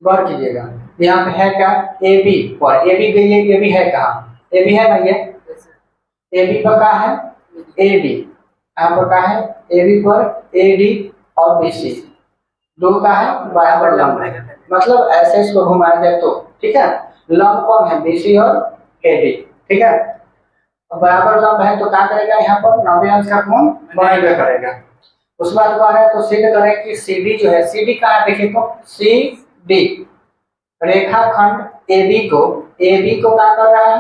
गौर कीजिएगा, यहाँ पे है क्या, ए बी पर ए बी गई है, ए बी है कहाँ, ए बी है ना, ये ए बी पर कहा है, ए डी यहाँ पर कहा है, ए बी पर ए डी और बी सी दो का है बराबर लंब है, मतलब ऐसे इसको घुमाया जाए तो ठीक है, लंब कौन है, बी सी और ए डी, ठीक है, बराबर लंब है तो क्या करेगा, यहाँ पर 90 अंश का कोण बनेगा करेगा। उसके बाद कह रहे हैं तो सिद्ध करें कि सी डी जो है, सी डी कहाँ है देखिए तो, सी डी रेखाखंड ए बी को क्या कर रहा है,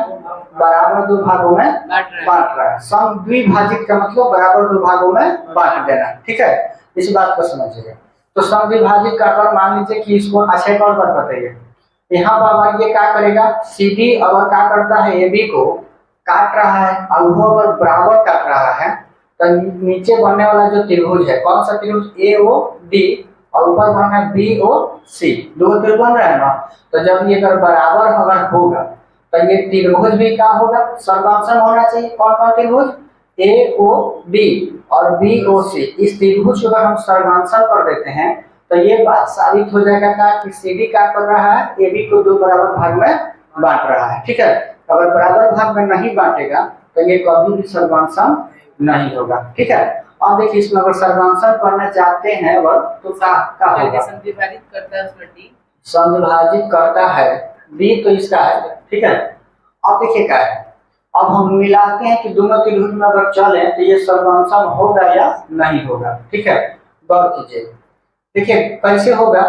बराबर दो भागों में बांट रहा है, समद्विभाजित का मतलब बराबर दो भागों में बांट देना, ठीक है, इस बात को समझिएगा। तो समद्विभाजित का अगर मान लीजिए कि इसको अच्छा एक और बात बताइए, यहाँ पर ये क्या करेगा, सी डी अगर क्या करता है, ए बी को काट रहा है और वो अगर बराबर काट रहा है तो नीचे बनने वाला जो त्रिभुज है, कौन सा त्रिभुज, ए ओ डी और ऊपर बन रहा है बी ओ सी, दो त्रिभुज बन रहा है ना, तो जब ये अगर बराबर अगर होगा तो ये त्रिभुज भी क्या होगा, सर्वांशन होना चाहिए, कौन कौन त्रिभुज, ए ओ डी और बी ओ सी, इस त्रिभुज को अगर हम सर्वांशन कर देते हैं तो ये बात साबित हो जाएगा क्या कि सी डी क्या कर रहा है, ए बी को दो बराबर भाग में बांट रहा है, ठीक है, अगर बराबर भाग में नहीं बांटेगा तो ये कभी भी सर्वांशन नहीं होगा, ठीक है। और देखिए इसमें अगर सर्वांशन करना चाहते हैं वह तो क्या होगा, समद्विभाजित करता है उसमें डी, समद्विभाजित करता है डी तो इसका है, ठीक है। अब देखिए क्या है, अब हम मिलाते हैं कि दोनों त्रिभुज में अगर चले तो ये सर्वांशन होगा या नहीं होगा, ठीक है, गौर कीजिए, देखिए कैसे होगा,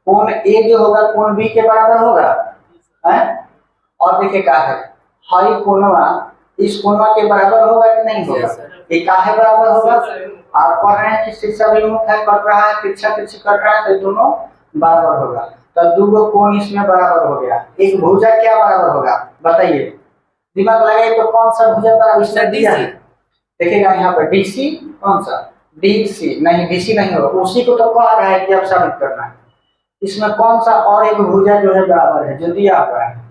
कोण ए जो होगा कोण बी के बराबर होगा है, और देखिए क्या है, हाई कोणवा इस कोणवा के बराबर होगा कि नहीं होगा, ये काहे बराबर होगा, आप पढ़ रहे हैं कि शीर्षा विमुख है, कट रहा है, तिरछा तिरछी कट रहा है, तो दोनों बराबर होगा, तो दो कोण इसमें बराबर हो गया, एक भुजा क्या बराबर होगा बताइए, दिमाग लगाइए तो कौन सा भुजा बराबर दिया है, देखिएगा यहाँ पर डीसी, कौन सा डीसी, नहीं डीसी नहीं होगा, उसी को तो कह रहा है कि अब साबित करना है, इसमें कौन सा और एक भुजा जो है बराबर है जो दिया हुआ है,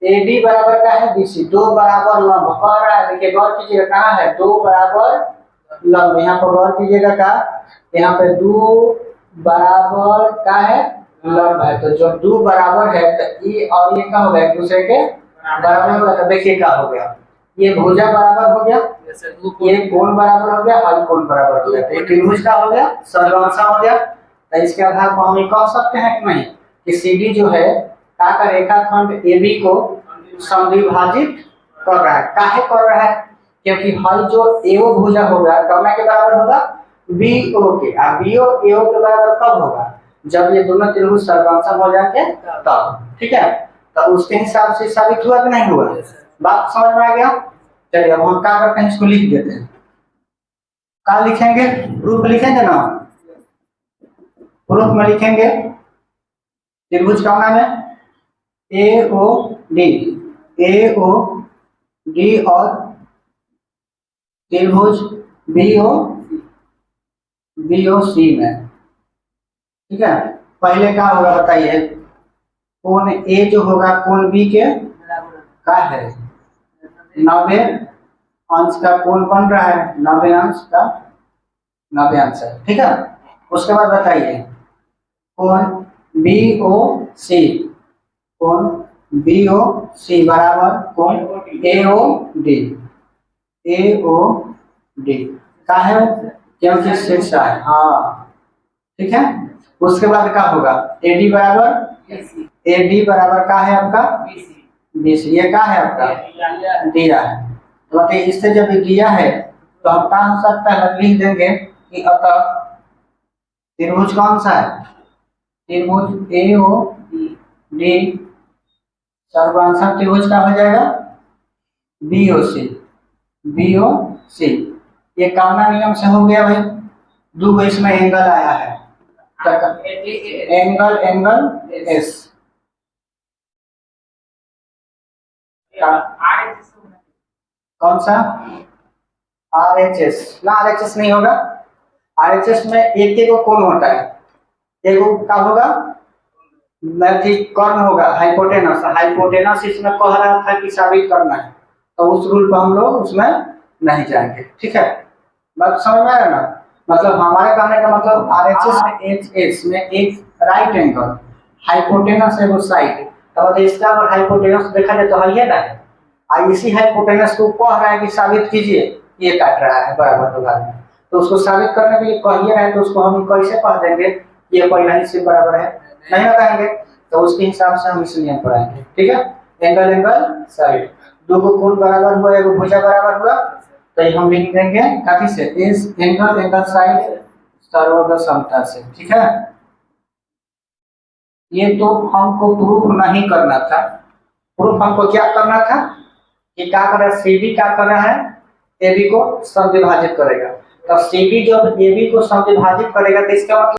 एडी बराबर का है बीसी, दो बराबर लंब कह रहा है, देखिए गौर कीजिएगा कहाँ है, दो बराबर लंब, यहाँ पर गौर कीजिएगा का, यहाँ पे दो बराबर का है लंब है, तो जो दो बराबर है तो ये और ये क्या होगा, एक दूसरे के बराबर होगा, तो देखिए क्या हो गया, ये भुजा बराबर हो गया, ये कोण बराबर हो गया और कोण बराबर हो गया, तो ये त्रिभुज का हो गया, सर्वांशन हो गया, तो इसके आधार पर हम ये कह सकते हैं कि नहीं कि सीडी जो है का रेखाखंड ए बी को समद्विभाजित कर रहा है, काहे कर रहा है, क्योंकि हल जो एओ भुजा होगा कौन के बराबर होगा, बी ओ के, और बी ओ एओ के बराबर कब होगा, जब ये दोनों त्रिभुज सर्वांशन हो जाते तब, ठीक है, तो उसके हिसाब से साबित हुआ कि नहीं हुआ, बात समझ में आ गया। चलिए अब हम क्या करते हैं, इसको लिख देते हैं, क्या लिखेंगे, प्रूफ लिखेंगे ना, प्रूफ में लिखेंगे त्रिभुज का नाम है ए ओ डी और त्रिभुज बी ओ सी में, ठीक है, पहले क्या होगा बताइए, कोण ए जो होगा कोण बी के का है 90 अंश का कोण बन रहा है, 90 अंश का 90 अंश है, ठीक है। उसके बाद बताइए कोण बी ओ सी, कोण बी ओ सी बराबर कोण ए ओ डी का है, क्योंकि शीर्षा है, हाँ ठीक है। उसके बाद क्या होगा, ए डी बराबर का है आपका बीसी, ये क्या है आपका दिया है, तो मतलब इससे जब दिया है तो हम क्या हो सकता है, लिख देंगे कि अतः त्रिभुज कौन सा है, त्रिभुज ए ओ डी सर्वांशन त्रिभुज का हो जाएगा बी ओ सी, ये कामना नियम से हो गया भाई, दो इसमें एंगल आया है, एंगल एस, कौन सा आर एच एस, ना आर एच एस नहीं होगा, आर एच एस में एक कोण होता है, एक क्या होगा कर्ण होगा, हाइपोटेनस इसमें कह रहा था कि साबित करना है, तो उस रूल पर हम लोग उसमें नहीं जाएंगे, ठीक है, बात समझ में आया ना, मतलब हमारे कहने का मतलब आरएचएस में एच एस में एक राइट एंगल, हाइपोटेनस एगो साइड, तो इसका अगर हाइपोटेनस देखा जाए तो है ना, इसी हाइपोटेनस को कह रहा है कि साबित कीजिए ये काट रहा है बराबर दो भाग में, तो उसको साबित करने के लिए कहिए रहे तो उसको हम कैसे कह देंगे ये पहला ही से बराबर है, नहीं बताएंगे, तो उसके हिसाब से हम इस नियम पढ़ाएंगे। ठीक है, एंगल एंगल साइड, दो को कोण बराबर हुआ, एक भुजा बराबर हुआ, तो ये हम लिख देंगे काफी से इस एंगल एंगल साइड सर्वोदय समता से। ठीक है, ये तो हमको प्रूफ नहीं करना था, प्रूफ हमको क्या करना था कि क्या कर रहा है, सीबी क्या कर रहा है, एबी को समविभाजित करेगा, तो सीबी जब एबी को समविभाजित करेगा तो इसका मतलब